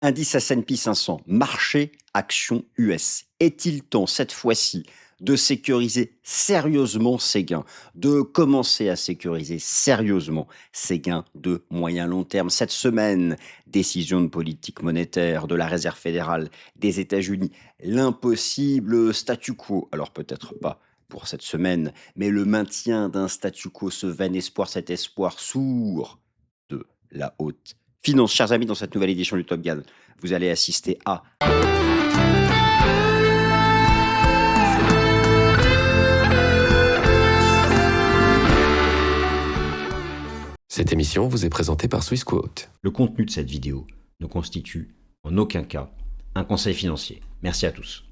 Indice S&P 500, marché action US. Est-il temps cette fois-ci de sécuriser sérieusement ses gains, de commencer à sécuriser sérieusement ses gains de moyen long terme? Cette semaine, décision de politique monétaire de la Réserve fédérale des États-Unis, l'impossible statu quo. Alors peut-être pas pour cette semaine, mais le maintien d'un statu quo, ce vain espoir, cet espoir sourd de la haute finance. Chers amis, dans cette nouvelle édition du Top Gun, vous allez assister à Cette émission vous est présentée par Swissquote. le contenu de cette vidéo ne constitue en aucun cas un conseil financier. Merci à tous.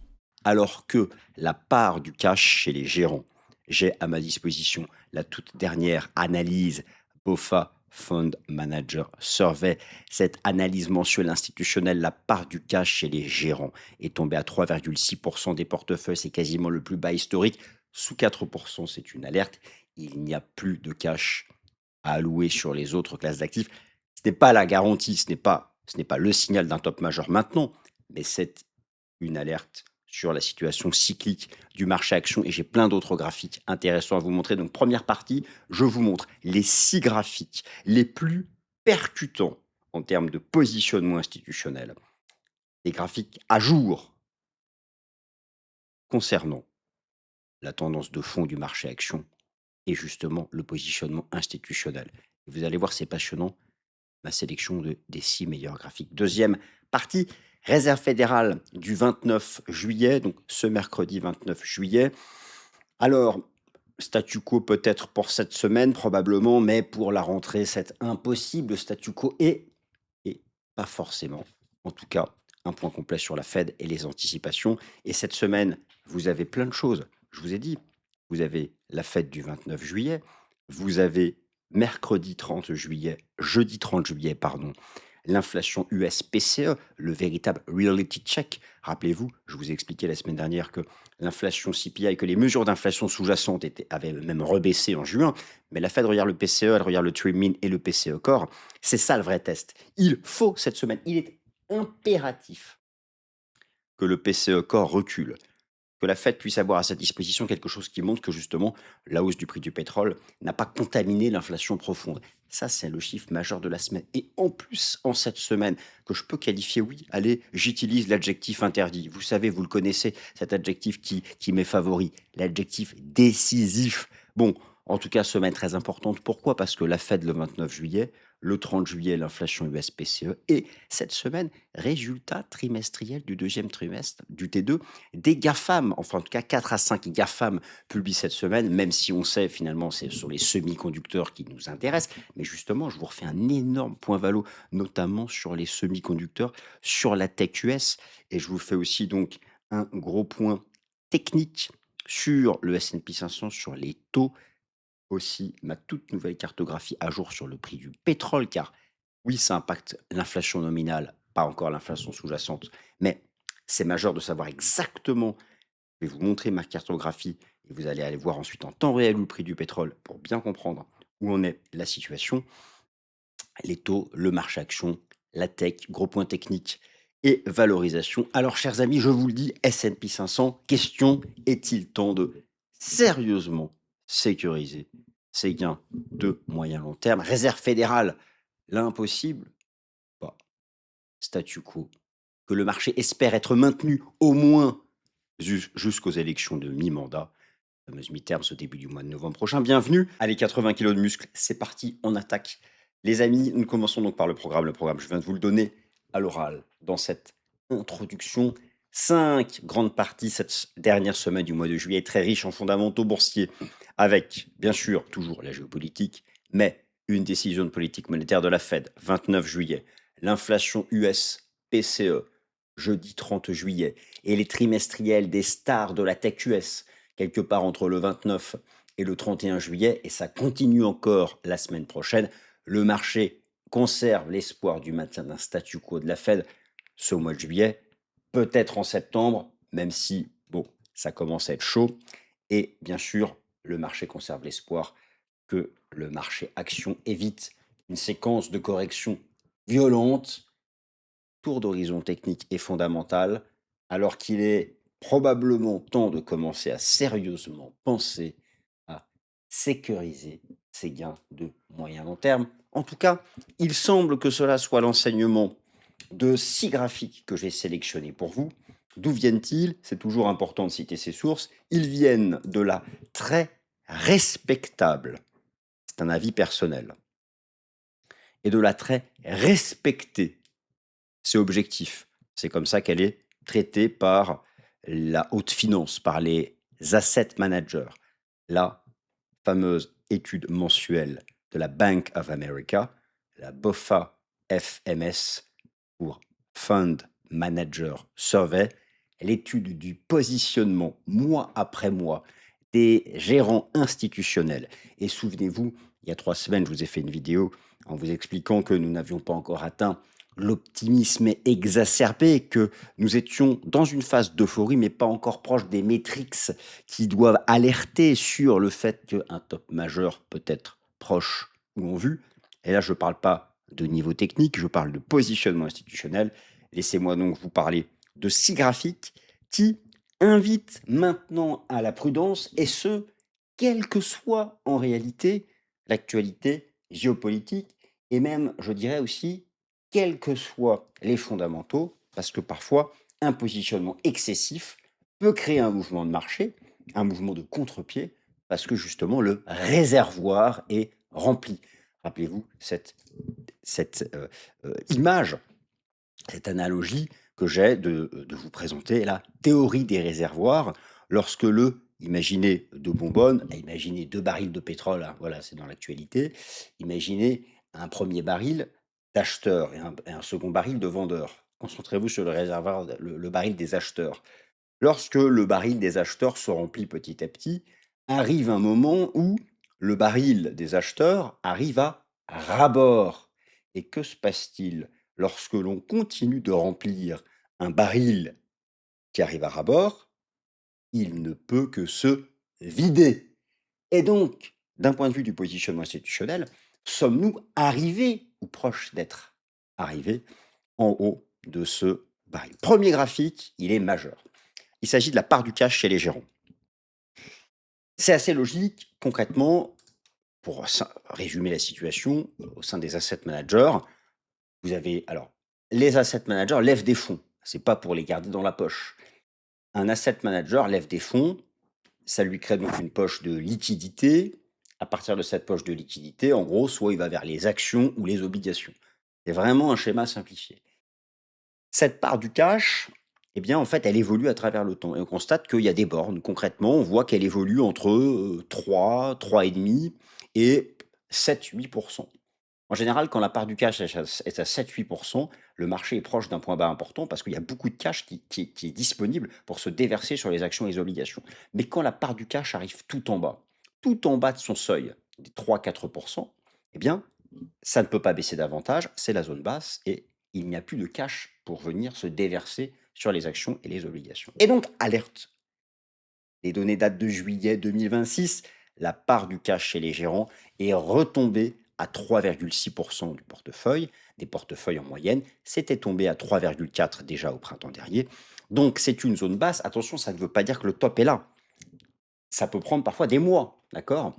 Alors que la part du cash chez les gérants, j'ai à ma disposition la toute dernière analyse BOFA Fund Manager Survey. Cette analyse mensuelle institutionnelle, la part du cash chez les gérants est tombée à 3,6% des portefeuilles. C'est quasiment le plus bas historique. Sous 4%, c'est une alerte. Il n'y a plus de cash à allouer sur les autres classes d'actifs. Ce n'est pas la garantie, ce n'est pas le signal d'un top majeur maintenant, mais c'est une alerte sur la situation cyclique du marché action et j'ai plein d'autres graphiques intéressants à vous montrer. Donc première partie, je vous montre les 6 graphiques les plus percutants en termes de positionnement institutionnel. Des graphiques à jour concernant la tendance de fond du marché action et justement le positionnement institutionnel. Et vous allez voir, c'est passionnant, ma sélection des 6 meilleurs graphiques. Deuxième partie, Réserve fédérale du 29 juillet, donc ce mercredi 29 juillet. Alors, statu quo peut-être pour cette semaine, probablement, mais pour la rentrée, c'est impossible statu quo et pas forcément. En tout cas, un point complet sur la Fed et les anticipations. Et cette semaine, vous avez plein de choses. Je vous ai dit, vous avez la Fed du 29 juillet, vous avez mercredi 30 juillet, jeudi 30 juillet, pardon, l'inflation US PCE, le véritable reality check. Rappelez-vous, je vous ai expliqué la semaine dernière que l'inflation CPI, que les mesures d'inflation sous-jacentes avaient même rebaissé en juin, mais la Fed regarde le PCE, elle regarde le Trim et le PCE Core. C'est ça le vrai test. Il faut cette semaine, il est impératif que le PCE Core recule, que la Fed puisse avoir à sa disposition quelque chose qui montre que justement la hausse du prix du pétrole n'a pas contaminé l'inflation profonde. Ça, c'est le chiffre majeur de la semaine. Et en plus, en cette semaine, que je peux qualifier, oui, allez, j'utilise l'adjectif interdit. Vous savez, vous le connaissez, cet adjectif qui m'est favori, l'adjectif décisif. Bon, en tout cas, semaine très importante. Pourquoi? Parce que la Fed le 29 juillet, le 30 juillet, l'inflation US-PCE, et cette semaine, résultat trimestriel du deuxième trimestre du T2 des GAFAM, enfin en tout cas 4 à 5 GAFAM publient cette semaine, même si on sait finalement c'est sur les semi-conducteurs qui nous intéressent. Mais justement, je vous refais un énorme point valo, notamment sur les semi-conducteurs, sur la tech US. Et je vous fais aussi donc un gros point technique sur le S&P 500, sur les taux, aussi ma toute nouvelle cartographie à jour sur le prix du pétrole, car oui, ça impacte l'inflation nominale, pas encore l'inflation sous-jacente, mais c'est majeur de savoir exactement. Je vais vous montrer ma cartographie et vous allez aller voir ensuite en temps réel le prix du pétrole pour bien comprendre où en est la situation, les taux, le marché action, la tech, gros point technique et valorisation. Alors, chers amis, je vous le dis, S&P 500, question, est-il temps de sérieusement sécuriser ces gains de moyen long terme? Réserve fédérale, l'impossible, pas. Statu quo, que le marché espère être maintenu au moins jusqu'aux élections de mi-mandat, fameuse mi-terme au début du mois de novembre prochain. Bienvenue, allez, 80 kilos de muscles, c'est parti, on attaque. Les amis, nous commençons donc par le programme. Le programme, je viens de vous le donner à l'oral dans cette introduction. 5 grandes parties cette dernière semaine du mois de juillet, très riche en fondamentaux boursiers, avec bien sûr toujours la géopolitique, mais une décision de politique monétaire de la Fed, 29 juillet, l'inflation US PCE, jeudi 30 juillet, et les trimestriels des stars de la tech US, quelque part entre le 29 et le 31 juillet, et ça continue encore la semaine prochaine. Le marché conserve l'espoir du maintien d'un statu quo de la Fed ce mois de juillet, peut-être en septembre, même si, bon, ça commence à être chaud. Et bien sûr, le marché conserve l'espoir que le marché action évite une séquence de correction violente, tour d'horizon technique est fondamental, alors qu'il est probablement temps de commencer à sérieusement penser à sécuriser ses gains de moyen long terme. En tout cas, il semble que cela soit l'enseignement de 6 graphiques que j'ai sélectionnés pour vous. D'où viennent-ils? C'est toujours important de citer ces sources. Ils viennent de la très respectable, c'est un avis personnel, et de la très respectée, c'est objectif. C'est comme ça qu'elle est traitée par la haute finance, par les asset managers. La fameuse étude mensuelle de la Bank of America, la BOFA FMS pour Fund Manager Survey, l'étude du positionnement mois après mois des gérants institutionnels. Et souvenez-vous, il y a 3 semaines, je vous ai fait une vidéo en vous expliquant que nous n'avions pas encore atteint l'optimisme exacerbé, que nous étions dans une phase d'euphorie, mais pas encore proche des métriques qui doivent alerter sur le fait qu'un top majeur peut être proche ou en vue. Et là, je ne parle pas de niveau technique, je parle de positionnement institutionnel. Laissez-moi donc vous parler de 6 graphiques qui invitent maintenant à la prudence, et ce, quelle que soit en réalité l'actualité géopolitique, et même, je dirais aussi, quels que soient les fondamentaux, parce que parfois, un positionnement excessif peut créer un mouvement de marché, un mouvement de contre-pied, parce que justement le réservoir est rempli. Rappelez-vous cette image, cette analogie que j'ai de vous présenter la théorie des réservoirs. Lorsque imaginez 2 bonbonnes, imaginez 2 barils de pétrole, hein, voilà, c'est dans l'actualité. Imaginez un premier baril d'acheteur et un second baril de vendeur. Concentrez-vous sur le réservoir, le baril des acheteurs. Lorsque le baril des acheteurs se remplit petit à petit, arrive un moment où le baril des acheteurs arrive à ras-bord. Et que se passe-t-il lorsque l'on continue de remplir un baril qui arrive à ras-bord? Il ne peut que se vider. Et donc, d'un point de vue du positionnement institutionnel, sommes-nous arrivés ou proches d'être arrivés en haut de ce baril? Premier graphique, il est majeur. Il s'agit de la part du cash chez les gérants. C'est assez logique, concrètement, pour résumer la situation, au sein des asset managers, vous avez alors les asset managers lèvent des fonds, c'est pas pour les garder dans la poche. Un asset manager lève des fonds, ça lui crée donc une poche de liquidité. À partir de cette poche de liquidité, en gros, soit il va vers les actions ou les obligations. C'est vraiment un schéma simplifié. Cette part du cash, eh bien, en fait, elle évolue à travers le temps et on constate qu'il y a des bornes. Concrètement, on voit qu'elle évolue entre, 3, 3,5 et 7-8. En général, quand la part du cash est à 7-8, le marché est proche d'un point bas important parce qu'il y a beaucoup de cash qui est disponible pour se déverser sur les actions et les obligations. Mais quand la part du cash arrive tout en bas de son seuil, des 3-4, eh bien, ça ne peut pas baisser davantage, c'est la zone basse et il n'y a plus de cash pour venir se déverser sur les actions et les obligations. Et donc, alerte, les données datent de juillet 2026, la part du cash chez les gérants est retombée à 3,6% du portefeuille, des portefeuilles en moyenne. C'était tombé à 3,4 déjà au printemps dernier. Donc c'est une zone basse. Attention, ça ne veut pas dire que le top est là. Ça peut prendre parfois des mois, d'accord?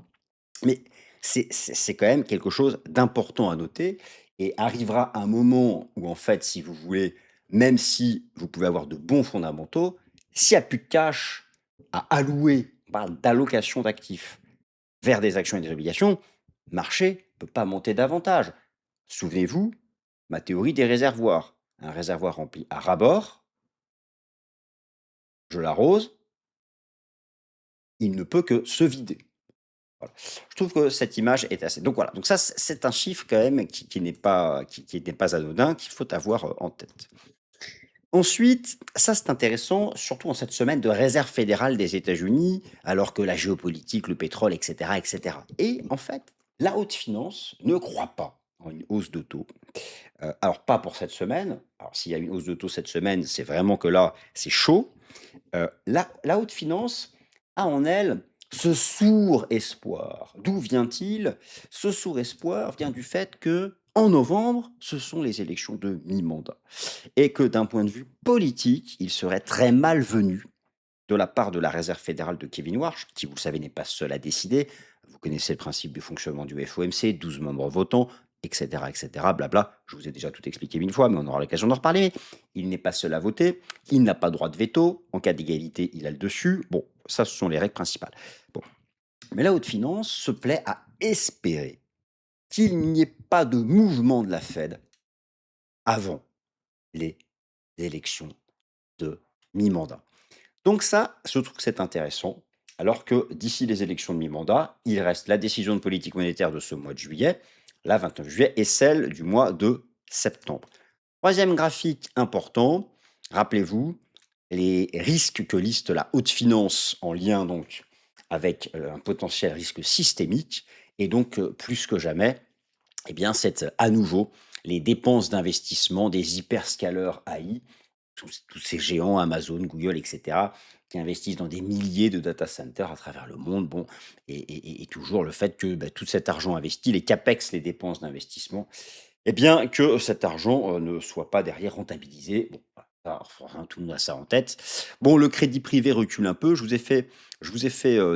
Mais c'est quand même quelque chose d'important à noter et arrivera un moment où en fait, si vous voulez, même si vous pouvez avoir de bons fondamentaux, s'il y a plus de cash à allouer, on parle d'allocation d'actifs vers des actions et des obligations, le marché ne peut pas monter davantage. Souvenez-vous, ma théorie des réservoirs. Un réservoir rempli à ras-bord, je l'arrose, il ne peut que se vider. Voilà. Je trouve que cette image est assez donc voilà, donc ça c'est un chiffre quand même qui n'est pas qui n'est pas anodin, qu'il faut avoir, en tête. Ensuite, ça c'est intéressant, surtout en cette semaine de réserve fédérale des États-Unis, alors que la géopolitique, le pétrole et cetera et cetera. Et en fait, la haute finance ne croit pas en une hausse de taux. Alors pas pour cette semaine, alors s'il y a une hausse de taux cette semaine, c'est vraiment que là, c'est chaud. La haute finance a en elle ce sourd espoir. D'où vient-il? Ce sourd espoir vient du fait que, en novembre, ce sont les élections de mi-mandat et que d'un point de vue politique, il serait très malvenu de la part de la réserve fédérale de Kevin Warsh, qui, vous le savez, n'est pas seul à décider. Vous connaissez le principe du fonctionnement du FOMC, 12 membres votants, etc., blabla. Je vous ai déjà tout expliqué 1000 fois, mais on aura l'occasion d'en reparler. Mais il n'est pas seul à voter, il n'a pas droit de veto. En cas d'égalité, il a le dessus. Bon, ça, ce sont les règles principales. Bon. Mais la haute finance se plaît à espérer qu'il n'y ait pas de mouvement de la Fed avant les élections de mi-mandat. Donc ça, je trouve que c'est intéressant, alors que d'ici les élections de mi-mandat, il reste la décision de politique monétaire de ce mois de juillet, la 29 juillet, et celle du mois de septembre. Troisième graphique important, rappelez-vous, les risques que liste la haute finance en lien donc avec un potentiel risque systémique, et donc plus que jamais, eh bien, c'est à nouveau les dépenses d'investissement des hyperscalers AI, tous ces géants, Amazon, Google, etc., qui investissent dans des milliers de data centers à travers le monde. Bon, et toujours le fait que tout cet argent investi, les CAPEX, les dépenses d'investissement, eh bien, que cet argent ne soit pas derrière rentabilisé. Bon, voilà, ça, enfin, tout le monde a ça en tête. Bon, le crédit privé recule un peu. Je vous ai fait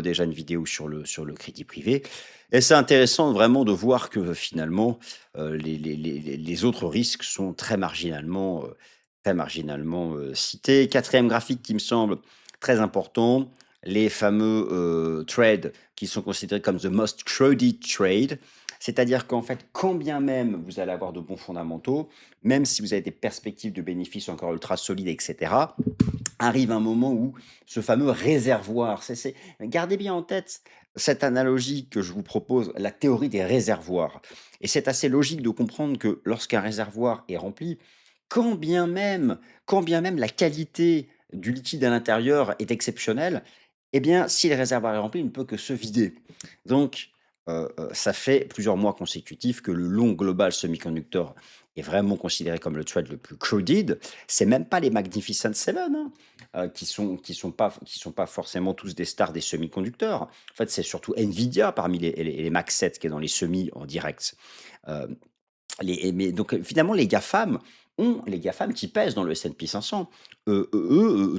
déjà une vidéo sur le crédit privé. Et c'est intéressant vraiment de voir que finalement, les autres risques sont très marginalement cités. Quatrième graphique qui me semble très important, les fameux trades qui sont considérés comme the most crowded trade. C'est-à-dire qu'en fait, quand bien même vous allez avoir de bons fondamentaux, même si vous avez des perspectives de bénéfices encore ultra solides, etc., arrive un moment où ce fameux réservoir, gardez bien en tête cette analogie que je vous propose, la théorie des réservoirs. Et c'est assez logique de comprendre que lorsqu'un réservoir est rempli, quand bien même, quand bien même la qualité du liquide à l'intérieur est exceptionnelle, eh bien, si le réservoir est rempli, il ne peut que se vider. Donc, ça fait plusieurs mois consécutifs que le long global semi-conductor est vraiment considéré comme le trade le plus crowded. C'est même pas les Magnificent Seven, hein, qui sont pas forcément tous des stars des semi-conducteurs. En fait, c'est surtout Nvidia parmi les Max 7 qui est dans les semis en direct. Euh, mais donc, finalement, les GAFAM qui pèsent dans le S&P 500,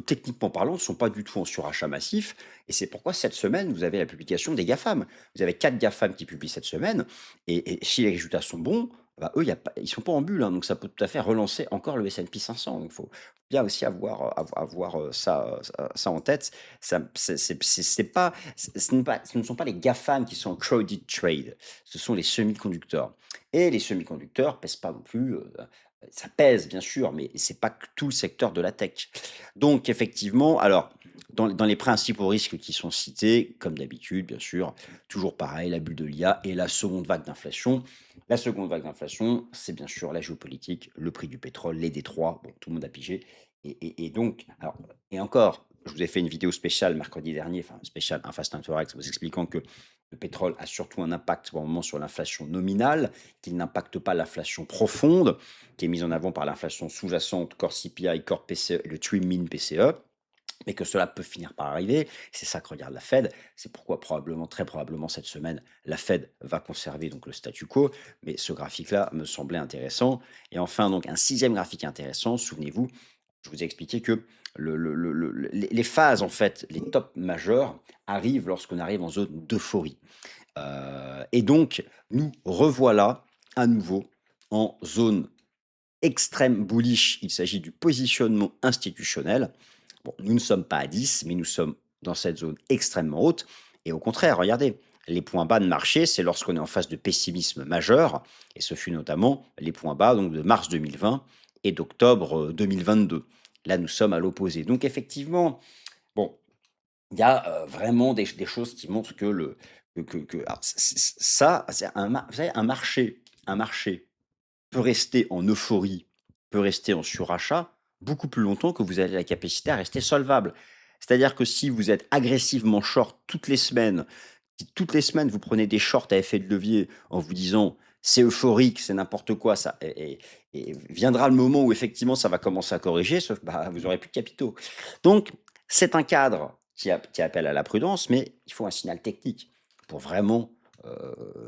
techniquement parlant, ne sont pas du tout en surachat massif. Et c'est pourquoi cette semaine, vous avez la publication des GAFAM. Vous avez 4 GAFAM qui publient cette semaine. Et si les résultats sont bons, bah, eux, ils ne sont pas en bulle, hein, donc ça peut tout à fait relancer encore le S&P 500. Donc, il faut bien aussi avoir ça en tête. Ce ne sont pas les GAFAM qui sont en crowded trade, ce sont les semi-conducteurs. Et les semi-conducteurs pèsent pas non plus, ça pèse bien sûr, mais c'est pas que tout le secteur de la tech. Donc effectivement, alors dans les principaux risques qui sont cités, comme d'habitude, bien sûr, toujours pareil, la bulle de l'IA et la seconde vague d'inflation. La seconde vague d'inflation, c'est bien sûr la géopolitique, le prix du pétrole, les détroits, bon, tout le monde a pigé. Et donc, alors, et encore, je vous ai fait une vidéo spéciale mercredi dernier, enfin spéciale, un Fast and Forex, vous expliquant que le pétrole a surtout un impact pour le moment sur l'inflation nominale, qu'il n'impacte pas l'inflation profonde, qui est mise en avant par l'inflation sous-jacente, Core CPI, Core PCE et le Trim Min PCE, mais que cela peut finir par arriver. C'est ça que regarde la Fed. C'est pourquoi probablement, très probablement cette semaine, la Fed va conserver donc le statu quo. Mais ce graphique-là me semblait intéressant. Et enfin, donc un sixième graphique intéressant. Souvenez-vous, je vous ai expliqué que les phases, en fait, les tops majeurs arrivent lorsqu'on arrive en zone d'euphorie. Et donc, nous revoilà à nouveau en zone extrême bullish. Il s'agit du positionnement institutionnel. Bon, nous ne sommes pas à 10, mais nous sommes dans cette zone extrêmement haute. Et au contraire, regardez, les points bas de marché, c'est lorsqu'on est en phase de pessimisme majeur. Et ce fut notamment les points bas donc, de mars 2020 et d'octobre 2022. Là, nous sommes à l'opposé. Donc, effectivement, bon, il y a vraiment des choses qui montrent que alors, ça, c'est vous savez, un marché peut rester en euphorie, peut rester en surachat beaucoup plus longtemps que vous avez la capacité à rester solvable. C'est-à-dire que si vous êtes agressivement short toutes les semaines, si toutes les semaines vous prenez des shorts à effet de levier en vous disant c'est euphorique, c'est n'importe quoi, ça, et viendra le moment où effectivement ça va commencer à corriger, sauf que vous n'aurez plus de capitaux. Donc c'est un cadre qui appelle à la prudence, mais il faut un signal technique pour vraiment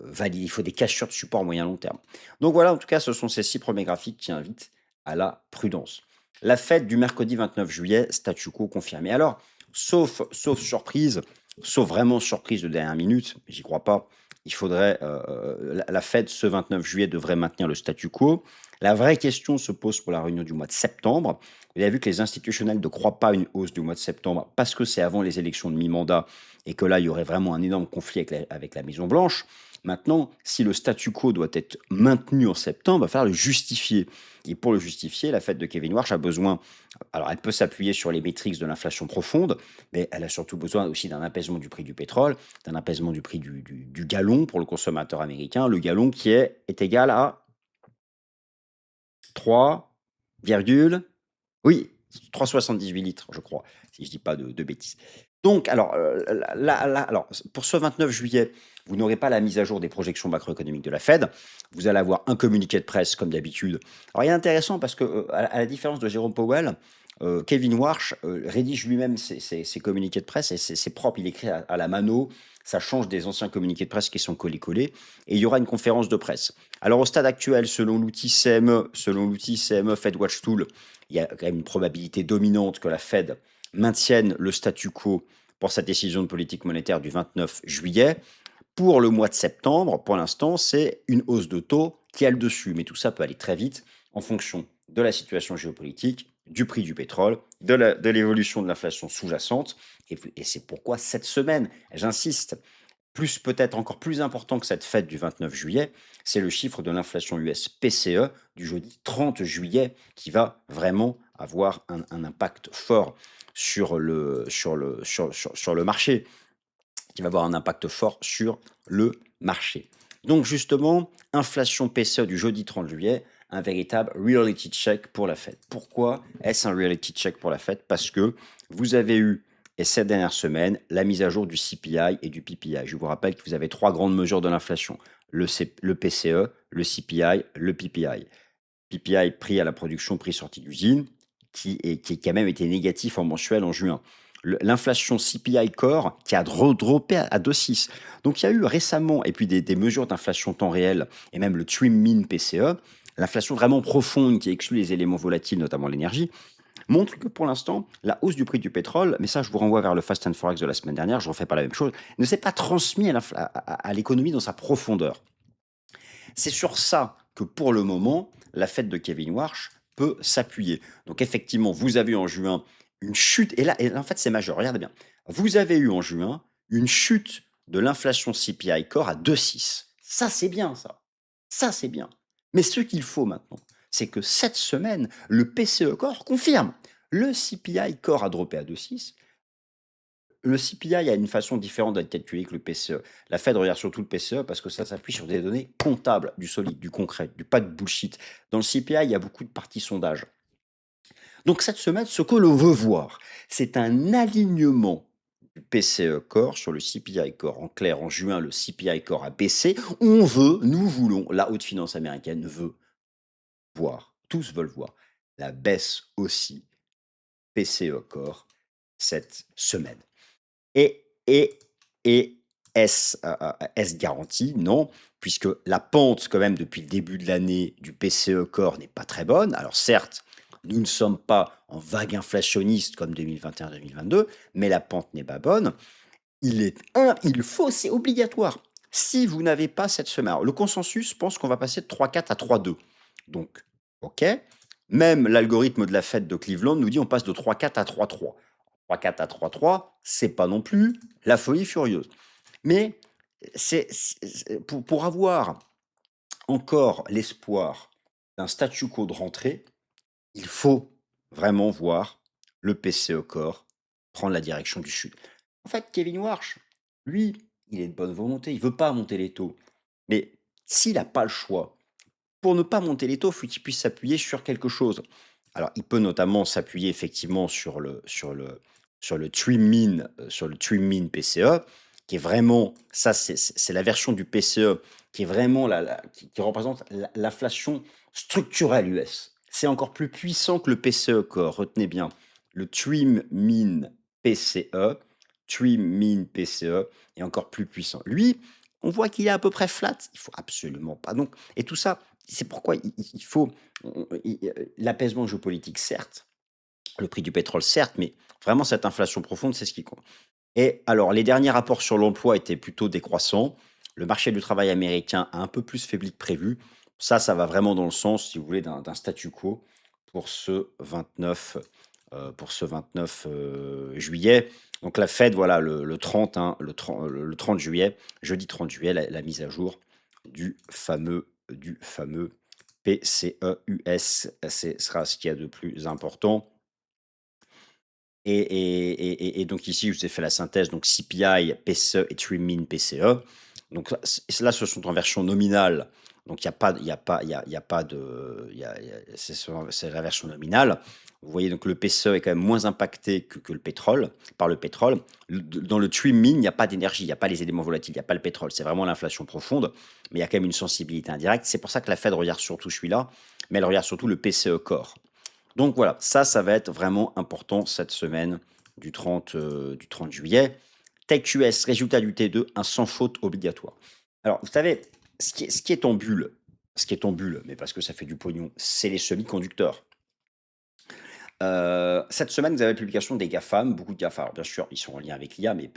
valide. Il faut des cassures de support moyen long terme. Donc voilà, en tout cas, ce sont ces 6 premiers graphiques qui invitent à la prudence. La fête du mercredi 29 juillet, statu quo confirmé. Alors, sauf surprise, sauf vraiment surprise de dernière minute, j'y crois pas, il faudrait, la Fed ce 29 juillet devrait maintenir le statu quo. La vraie question se pose pour la réunion du mois de septembre. Vous avez vu que les institutionnels ne croient pas à une hausse du mois de septembre parce que c'est avant les élections de mi-mandat et que là, il y aurait vraiment un énorme conflit avec la Maison-Blanche. Maintenant, si le statu quo doit être maintenu en septembre, il va falloir le justifier. Et pour le justifier, la Fed de Kevin Warsh a besoin, alors elle peut s'appuyer sur les métriques de l'inflation profonde, mais elle a surtout besoin aussi d'un apaisement du prix du pétrole, d'un apaisement du prix du gallon pour le consommateur américain, le gallon qui est égal à 3, oui, 3,78 litres, je crois, si je dis pas de bêtises. Donc alors, alors pour ce 29 juillet, vous n'aurez pas la mise à jour des projections macroéconomiques de la Fed. Vous allez avoir un communiqué de presse comme d'habitude. Alors il est intéressant parce que, à la différence de Jérôme Powell, Kevin Warsh, rédige lui-même ses communiqués de presse et c'est propre, il écrit à la mano, ça change des anciens communiqués de presse qui sont collés-collés et il y aura une conférence de presse. Alors au stade actuel, selon l'outil CME Fed Watch Tool, il y a quand même une probabilité dominante que la Fed maintienne le statu quo pour sa décision de politique monétaire du 29 juillet. Pour le mois de septembre, pour l'instant, c'est une hausse de taux qui a le dessus. Mais tout ça peut aller très vite en fonction de la situation géopolitique, du prix du pétrole, de l'évolution de l'inflation sous-jacente. Et c'est pourquoi cette semaine, j'insiste, plus peut-être encore plus important que cette fête du 29 juillet, c'est le chiffre de l'inflation US PCE du jeudi 30 juillet qui va vraiment avoir un impact fort sur le marché, qui va avoir un impact fort sur le marché. Donc justement, inflation PCE du jeudi 30 juillet, un véritable reality check pour la Fed. Pourquoi est-ce un reality check pour la Fed? Parce que vous avez eu, et cette dernière semaine, la mise à jour du CPI et du PPI. Je vous rappelle que vous avez 3 grandes mesures de l'inflation. Le PCE, le CPI, le PPI. PPI, prix à la production, prix sorti d'usine, qui a quand même été négatif en mensuel en juin. L'inflation CPI Core qui a redroppé à 2,6. Donc il y a eu récemment, et puis des mesures d'inflation temps réel, et même le Trim Min PCE, l'inflation vraiment profonde qui exclut les éléments volatiles, notamment l'énergie, montre que pour l'instant, la hausse du prix du pétrole, mais ça je vous renvoie vers le Fast and Forex de la semaine dernière, je ne refais pas la même chose, ne s'est pas transmis à l'économie dans sa profondeur. C'est sur ça que pour le moment, la fête de Kevin Warsh peut s'appuyer. Donc effectivement, vous avez eu en juin une chute, et là, en fait c'est majeur, regardez bien. Vous avez eu en juin une chute de l'inflation CPI Core à 2,6. Ça c'est bien ça. Ça c'est bien. Mais ce qu'il faut maintenant, c'est que cette semaine, le PCE Core confirme. Le CPI Core a droppé à 2,6. Le CPI a une façon différente d'être calculé que le PCE. La Fed regarde surtout le PCE parce que ça s'appuie sur des données comptables, du solide, du concret, du pas de bullshit. Dans le CPI, il y a beaucoup de parties sondage. Donc cette semaine, ce que l'on veut voir, c'est un alignement du PCE Core sur le CPI Core. En clair, en juin, le CPI Core a baissé. Nous voulons, la haute finance américaine veut voir, tous veulent voir, la baisse aussi PCE Core cette semaine. Et est-ce garanti? Non, puisque la pente quand même depuis le début de l'année du PCE Core n'est pas très bonne. Alors certes, nous ne sommes pas en vague inflationniste comme 2021-2022, mais la pente n'est pas bonne. Il faut, c'est obligatoire. Si vous n'avez pas cette semaine, alors le consensus pense qu'on va passer de 3,4 à 3,2. Donc, ok. Même l'algorithme de la Fed de Cleveland nous dit on passe de 3,4 à 3,3. 3,4 à 3,3, c'est pas non plus la folie furieuse. Mais pour avoir encore l'espoir d'un statu quo de rentrée, il faut vraiment voir le PCE Core prendre la direction du sud. En fait, Kevin Warsh, lui, il est de bonne volonté, il veut pas monter les taux. Mais s'il n'a pas le choix, pour ne pas monter les taux, il faut qu'il puisse s'appuyer sur quelque chose. Alors, il peut notamment s'appuyer effectivement sur le trim mean, sur le trim mean PCE, qui est vraiment, ça c'est la version du PCE qui est vraiment qui représente l'inflation structurelle US. C'est encore plus puissant que le PCE Core. Retenez bien, le trim mean PCE est encore plus puissant. Lui, on voit qu'il est à peu près flat. Il faut absolument pas donc et tout ça, c'est pourquoi il faut l'apaisement géopolitique certes, le prix du pétrole certes, mais vraiment cette inflation profonde, c'est ce qui compte. Et alors, les derniers rapports sur l'emploi étaient plutôt décroissants. Le marché du travail américain a un peu plus faibli que prévu. Ça va vraiment dans le sens, si vous voulez, d'un statu quo pour ce 29, juillet. Donc la Fed, voilà, le 30, hein, le 30 juillet, jeudi 30 juillet, la mise à jour du fameux PCE-US. Ce sera ce qu'il y a de plus important. Et donc ici, je vous ai fait la synthèse, donc CPI, PCE et Trimin PCE. Donc là, ce sont en version nominale. Donc il y a pas de, c'est la version nominale. Vous voyez, donc le PCE est quand même moins impacté que le pétrole, par le pétrole. Dans le Trimin, il n'y a pas d'énergie, il n'y a pas les éléments volatiles, il n'y a pas le pétrole. C'est vraiment l'inflation profonde, mais il y a quand même une sensibilité indirecte. C'est pour ça que la Fed regarde surtout celui-là, mais elle regarde surtout le PCE Core. Donc voilà, ça va être vraiment important cette semaine du 30 juillet. TechUS, résultat du T2, un sans faute obligatoire. Alors, vous savez, ce qui est en bulle, mais parce que ça fait du pognon, c'est les semi-conducteurs. Cette semaine, vous avez la publication des GAFAM, beaucoup de GAFAM. Alors bien sûr, ils sont en lien avec l'IA, mais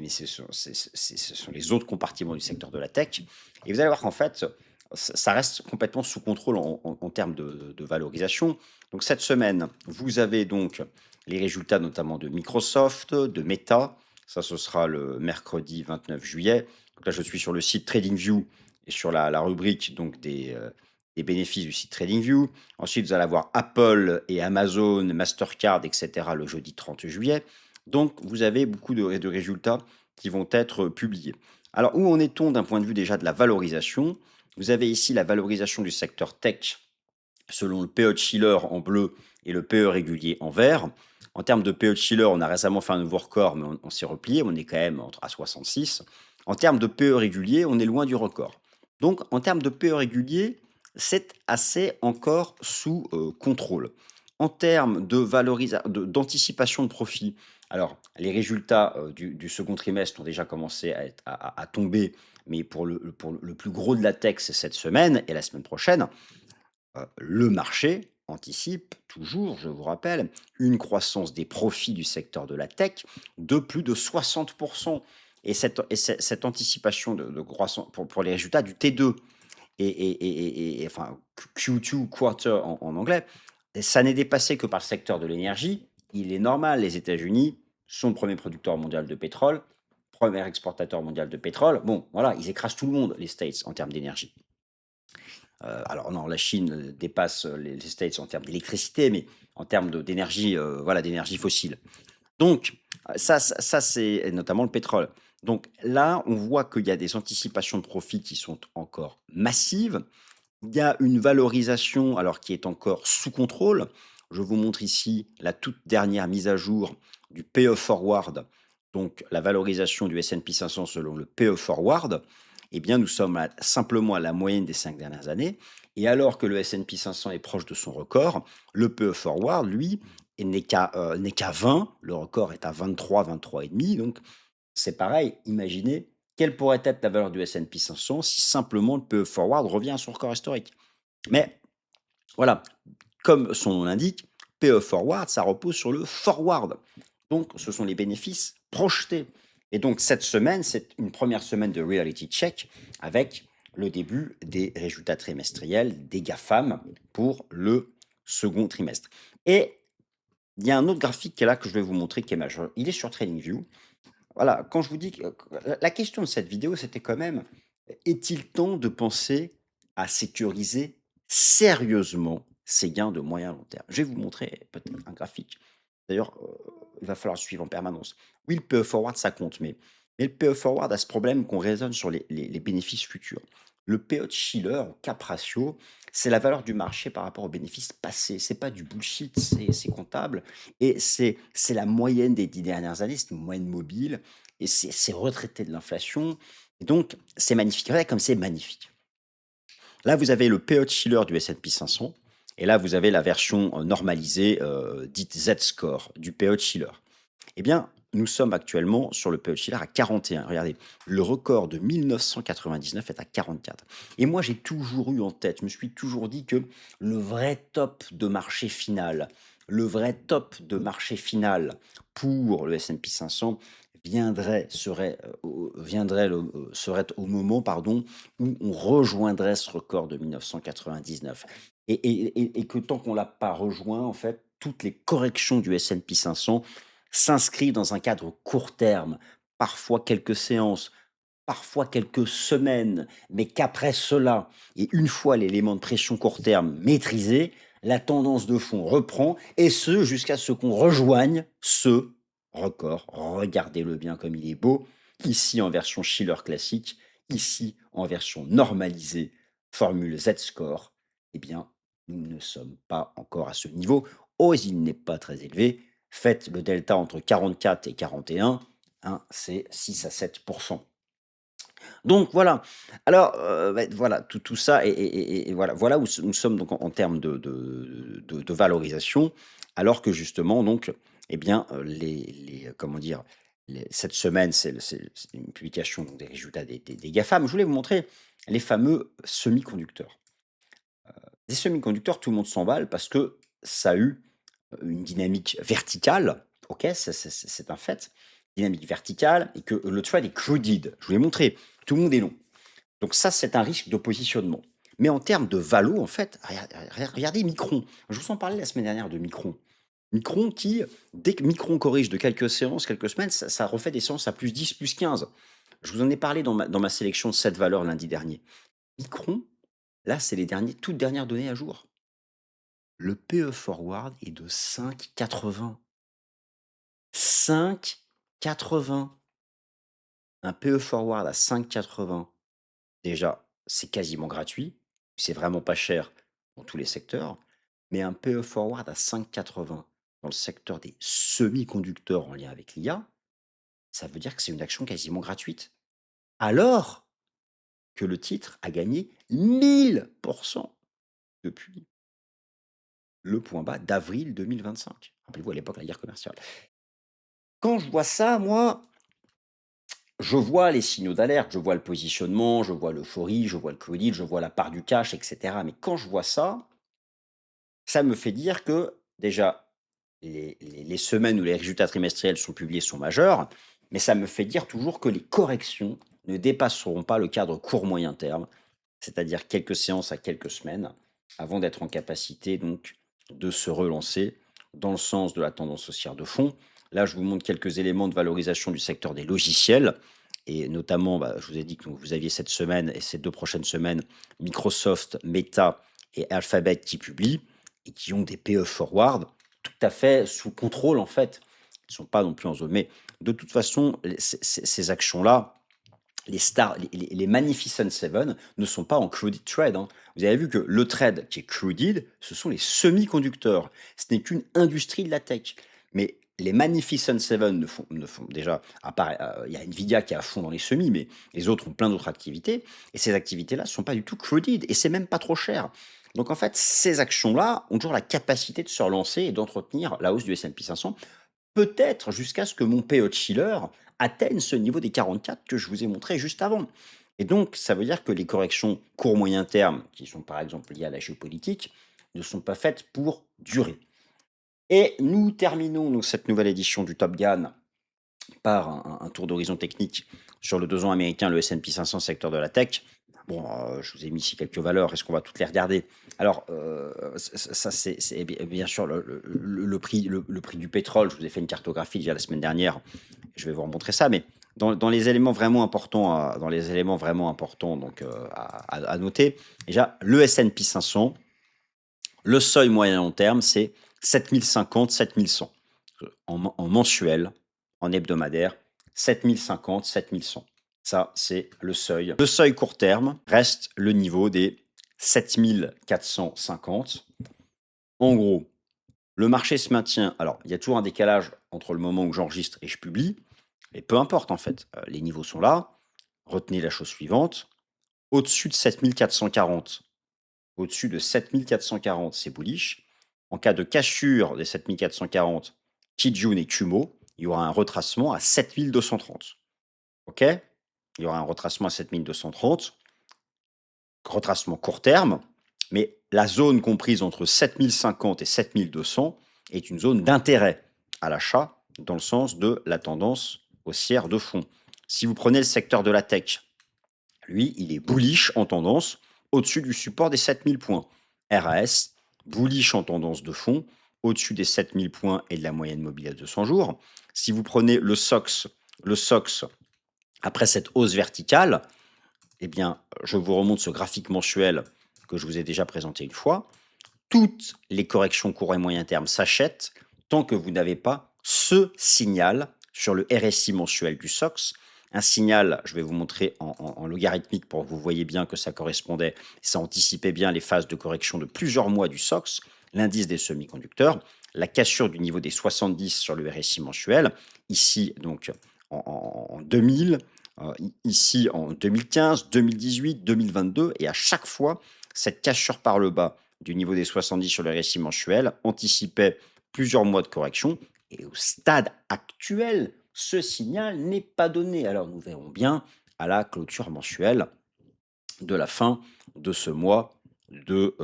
ce sont les autres compartiments du secteur de la tech. Et vous allez voir qu'en fait, ça reste complètement sous contrôle en termes de valorisation. Donc cette semaine, vous avez donc les résultats notamment de Microsoft, de Meta. Ça, ce sera le mercredi 29 juillet. Donc là, je suis sur le site TradingView et sur la rubrique donc des bénéfices du site TradingView. Ensuite, vous allez avoir Apple et Amazon, Mastercard, etc. le jeudi 30 juillet. Donc, vous avez beaucoup de résultats qui vont être publiés. Alors, où en est-on d'un point de vue déjà de la valorisation? Vous avez ici la valorisation du secteur tech selon le PE de Schiller en bleu et le PE régulier en vert. En termes de PE de Schiller, on a récemment fait un nouveau record, mais on s'est replié. On est quand même à 66. En termes de PE régulier, on est loin du record. Donc, en termes de PE régulier, c'est assez encore sous contrôle. En termes d'anticipation de profit, alors les résultats du second trimestre ont déjà commencé à tomber, mais pour le plus gros de la tech, c'est cette semaine et la semaine prochaine. Le marché anticipe toujours, je vous rappelle, une croissance des profits du secteur de la tech de plus de 60. Et cette anticipation de croissance pour les résultats du T2 enfin Q2 quarter en anglais, ça n'est dépassé que par le secteur de l'énergie. Il est normal, les États-Unis sont le premier producteur mondial de pétrole, premier exportateur mondial de pétrole. Bon, voilà, ils écrasent tout le monde, les States, en termes d'énergie. Alors non, la Chine dépasse les States en termes d'électricité, mais en termes d'énergie, voilà, d'énergie fossile. Donc, ça c'est et notamment le pétrole. Donc là, on voit qu'il y a des anticipations de profits qui sont encore massives. Il y a une valorisation, alors qui est encore sous contrôle. Je vous montre ici la toute dernière mise à jour du PE Forward, donc la valorisation du S&P 500 selon le PE Forward. Eh bien, nous sommes simplement à la moyenne des 5 dernières années. Et alors que le S&P 500 est proche de son record, le PE Forward, lui, n'est qu'à 20. Le record est à 23, 23,5. Donc, c'est pareil. Imaginez quelle pourrait être la valeur du S&P 500 si simplement le PE Forward revient à son record historique. Mais voilà, comme son nom l'indique, PE Forward, ça repose sur le forward. Donc, ce sont les bénéfices projetés. Et donc, cette semaine, c'est une première semaine de reality check avec le début des résultats trimestriels des GAFAM pour le second trimestre. Et il y a un autre graphique qui est là que je vais vous montrer qui est majeur. Il est sur TradingView. Voilà, quand je vous dis que la question de cette vidéo, c'était quand même, est-il temps de penser à sécuriser sérieusement ses gains de moyen long terme? Je vais vous montrer peut-être un graphique. D'ailleurs, il va falloir suivre en permanence. Oui, le PE forward, ça compte, mais le PE forward a ce problème qu'on raisonne sur les bénéfices futurs. Le PE de Schiller, cap ratio, c'est la valeur du marché par rapport aux bénéfices passés. C'est pas du bullshit, c'est comptable. Et c'est la moyenne des 10 dernières années, c'est une moyenne mobile, et c'est retraité de l'inflation. Et donc, c'est magnifique. Regardez comme c'est magnifique. Là, vous avez le PE de Schiller du S&P 500, et là, vous avez la version normalisée, dite Z-score, du PE de Schiller. Eh bien, nous sommes actuellement sur le PE de Schiller à 41. Regardez, le record de 1999 est à 44. Et moi, j'ai toujours eu en tête, je me suis toujours dit que le vrai top de marché final, le vrai top de marché final pour le S&P 500 serait au moment, pardon, où on rejoindrait ce record de 1999. Et que tant qu'on l'a pas rejoint, en fait, toutes les corrections du S&P 500 s'inscrivent dans un cadre court terme, parfois quelques séances, parfois quelques semaines, mais qu'après cela, et une fois l'élément de pression court terme maîtrisé, la tendance de fond reprend, et ce jusqu'à ce qu'on rejoigne ce record. Regardez-le bien comme il est beau, ici en version Schiller classique, ici en version normalisée, formule Z-score. Eh bien, nous ne sommes pas encore à ce niveau. Oh, il n'est pas très élevé. Faites le delta entre 44 et 41, hein, c'est 6 à 7%. Donc voilà. Alors, voilà, tout ça et voilà où nous sommes donc en termes de valorisation, alors que justement donc, eh bien, comment dire? Cette semaine, c'est une publication donc des résultats des GAFAM. Je voulais vous montrer les fameux semi-conducteurs. Des semi-conducteurs, tout le monde s'emballe parce que ça a eu, une dynamique verticale. OK, c'est un fait. Dynamique verticale et que le trade est crowded. Je vous l'ai montré, tout le monde est long. Donc ça, c'est un risque de positionnement. Mais en termes de valo, en fait, regardez Micron. Je vous en parlais la semaine dernière de Micron. Micron qui, dès que Micron corrige de quelques séances, quelques semaines, ça refait des séances à plus 10, plus 15. Je vous en ai parlé dans ma sélection de 7 valeurs lundi dernier. Micron, là, c'est les toutes dernières données à jour. Le PE forward est de 5,80. 5,80. Un PE forward à 5,80. Déjà, c'est quasiment gratuit. C'est vraiment pas cher dans tous les secteurs. Mais un PE forward à 5,80 dans le secteur des semi-conducteurs en lien avec l'IA, ça veut dire que c'est une action quasiment gratuite. Alors que le titre a gagné 1000% depuis le point bas d'avril 2025. Rappelez-vous à l'époque la guerre commerciale. Quand je vois ça, moi, je vois les signaux d'alerte, je vois le positionnement, je vois l'euphorie, je vois le credit, je vois la part du cash, etc. Mais quand je vois ça, ça me fait dire que déjà, les semaines où les résultats trimestriels sont publiés sont majeurs, mais ça me fait dire toujours que les corrections ne dépasseront pas le cadre court-moyen terme, c'est-à-dire quelques séances à quelques semaines, avant d'être en capacité donc de se relancer dans le sens de la tendance haussière de fond. Là, je vous montre quelques éléments de valorisation du secteur des logiciels, et notamment, je vous ai dit que vous aviez cette semaine et ces 2 prochaines semaines, Microsoft, Meta et Alphabet qui publient et qui ont des PE forward tout à fait sous contrôle en fait. Ils ne sont pas non plus en zone. Mais de toute façon, ces actions-là, les Magnificent Seven ne sont pas en crowded trade, hein. Vous avez vu que le trade qui est crowded, ce sont les semi-conducteurs. Ce n'est qu'une industrie de la tech. Mais les Magnificent Seven ne font déjà, à part, il y a Nvidia qui est à fond dans les semis, mais les autres ont plein d'autres activités. Et ces activités-là ne sont pas du tout crowded et c'est même pas trop cher. Donc en fait, ces actions-là ont toujours la capacité de se relancer et d'entretenir la hausse du S&P 500, peut-être jusqu'à ce que mon PE de Schiller atteigne ce niveau des 44 que je vous ai montré juste avant. Et donc, ça veut dire que les corrections court-moyen terme, qui sont par exemple liées à la géopolitique, ne sont pas faites pour durer. Et nous terminons donc cette nouvelle édition du Top Gun par un tour d'horizon technique sur le 2 ans américain, le S&P 500 secteur de la tech. Bon, je vous ai mis ici quelques valeurs. Est-ce qu'on va toutes les regarder? Alors, ça, c'est bien sûr le prix, le prix du pétrole. Je vous ai fait une cartographie déjà la semaine dernière. Je vais vous remontrer ça, mais dans les éléments vraiment importants, donc, à noter, déjà, le S&P 500, le seuil moyen long terme, c'est 7050, 7100. En mensuel, en hebdomadaire, 7050, 7100. Ça, c'est le seuil. Le seuil court terme reste le niveau des 7450. En gros, le marché se maintient. Alors, il y a toujours un décalage entre le moment où j'enregistre et je publie, mais peu importe en fait. Les niveaux sont là. Retenez la chose suivante. Au-dessus de 7440, au-dessus de 7440, c'est bullish. En cas de cassure des 7440, Kijun et Kumo, il y aura un retracement à 7230. OK? Il y aura un retracement à 7230, retracement court terme, mais la zone comprise entre 7050 et 7200 est une zone d'intérêt à l'achat dans le sens de la tendance haussière de fond. Si vous prenez le secteur de la tech, lui, il est bullish en tendance au-dessus du support des 7000 points. RAS, bullish en tendance de fond au-dessus des 7000 points et de la moyenne mobile à 200 jours. Si vous prenez le SOX, après cette hausse verticale, eh bien, je vous remonte ce graphique mensuel que je vous ai déjà présenté une fois. Toutes les corrections court et moyen terme s'achètent tant que vous n'avez pas ce signal sur le RSI mensuel du SOX. Un signal, je vais vous montrer en logarithmique pour que vous voyez bien que ça correspondait, ça anticipait bien les phases de correction de plusieurs mois du SOX, l'indice des semi-conducteurs, la cassure du niveau des 70 sur le RSI mensuel, ici donc en 2000, ici en 2015, 2018, 2022, et à chaque fois, cette cassure par le bas du niveau des 70 sur le RSI mensuel anticipait plusieurs mois de correction, et au stade actuel, ce signal n'est pas donné. Alors nous verrons bien à la clôture mensuelle de la fin de ce mois de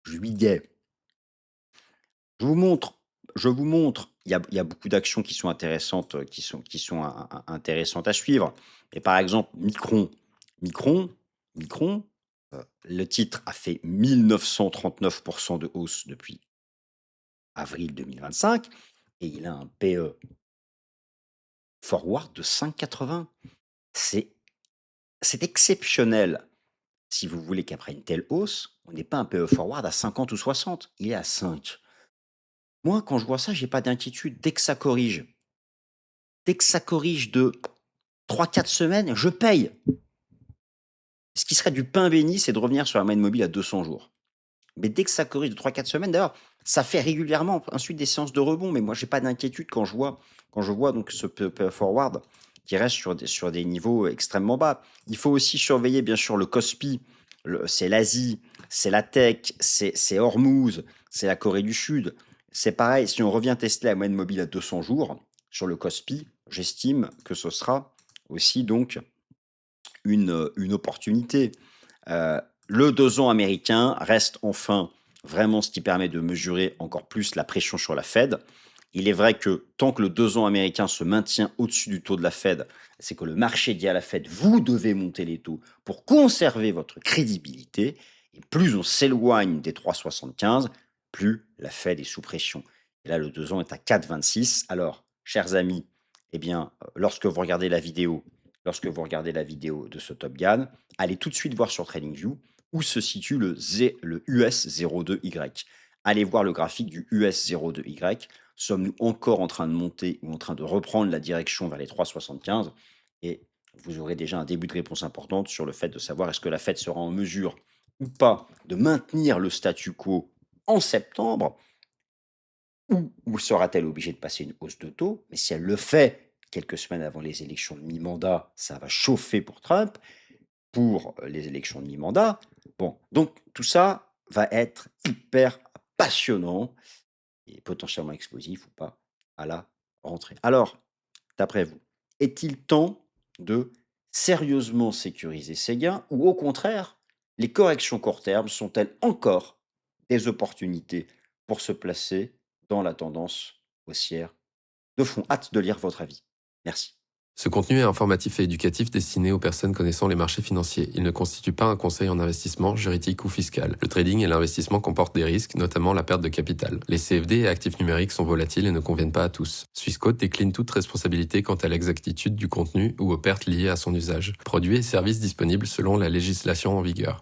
juillet. Je vous montre, il y a beaucoup d'actions qui sont intéressantes, intéressantes à suivre. Et par exemple, Micron, le titre a fait 1939% de hausse depuis avril 2025 et il a un PE forward de 5,80. C'est c'est exceptionnel. Si vous voulez qu'après une telle hausse, on n'ait pas un PE forward à 50 ou 60, il est à 5. Moi, quand je vois ça, j'ai pas d'inquiétude. Dès que ça corrige de 3 4 semaines, je paye. Ce qui serait du pain béni, c'est de revenir sur la moyenne mobile à 200 jours. Mais dès que ça corrige de 3 4 semaines, d'ailleurs, ça fait régulièrement ensuite des séances de rebond. Mais moi, j'ai pas d'inquiétude quand je vois donc ce PE forward qui reste sur des niveaux extrêmement bas. Il faut aussi surveiller, bien sûr, le KOSPI. C'est l'Asie, c'est la tech, c'est Hormuz, c'est la Corée du Sud. C'est pareil, si on revient tester la moyenne mobile à 200 jours sur le KOSPI, j'estime que ce sera aussi donc une opportunité. Le 2 ans américain reste enfin vraiment ce qui permet de mesurer encore plus la pression sur la Fed. Il est vrai que tant que le 2 ans américain se maintient au-dessus du taux de la Fed, c'est que le marché dit à la Fed, vous devez monter les taux pour conserver votre crédibilité. Et plus on s'éloigne des 3,75, plus la Fed est sous pression. Et là, le 2 ans est à 4,26. Alors, chers amis, eh bien, lorsque vous regardez la vidéo de ce Top Gun, allez tout de suite voir sur TradingView où se situe le US02Y. Allez voir le graphique du US02Y. Sommes-nous encore en train de monter ou en train de reprendre la direction vers les 3,75? Et vous aurez déjà un début de réponse importante sur le fait de savoir est-ce que la Fed sera en mesure ou pas de maintenir le statu quo en septembre, ou sera-t-elle obligée de passer une hausse de taux? Mais si elle le fait quelques semaines avant les élections de mi-mandat, ça va chauffer pour Trump, pour les élections de mi-mandat. Bon, donc tout ça va être hyper passionnant et potentiellement explosif ou pas à la rentrée. Alors, d'après vous, est-il temps de sérieusement sécuriser ses gains ou au contraire, les corrections court terme sont-elles encore des opportunités pour se placer dans la tendance haussière de fond? Hâte de lire votre avis. Merci. Ce contenu est informatif et éducatif destiné aux personnes connaissant les marchés financiers. Il ne constitue pas un conseil en investissement, juridique ou fiscal. Le trading et l'investissement comportent des risques, notamment la perte de capital. Les CFD et actifs numériques sont volatiles et ne conviennent pas à tous. Swissquote décline toute responsabilité quant à l'exactitude du contenu ou aux pertes liées à son usage. Produits et services disponibles selon la législation en vigueur.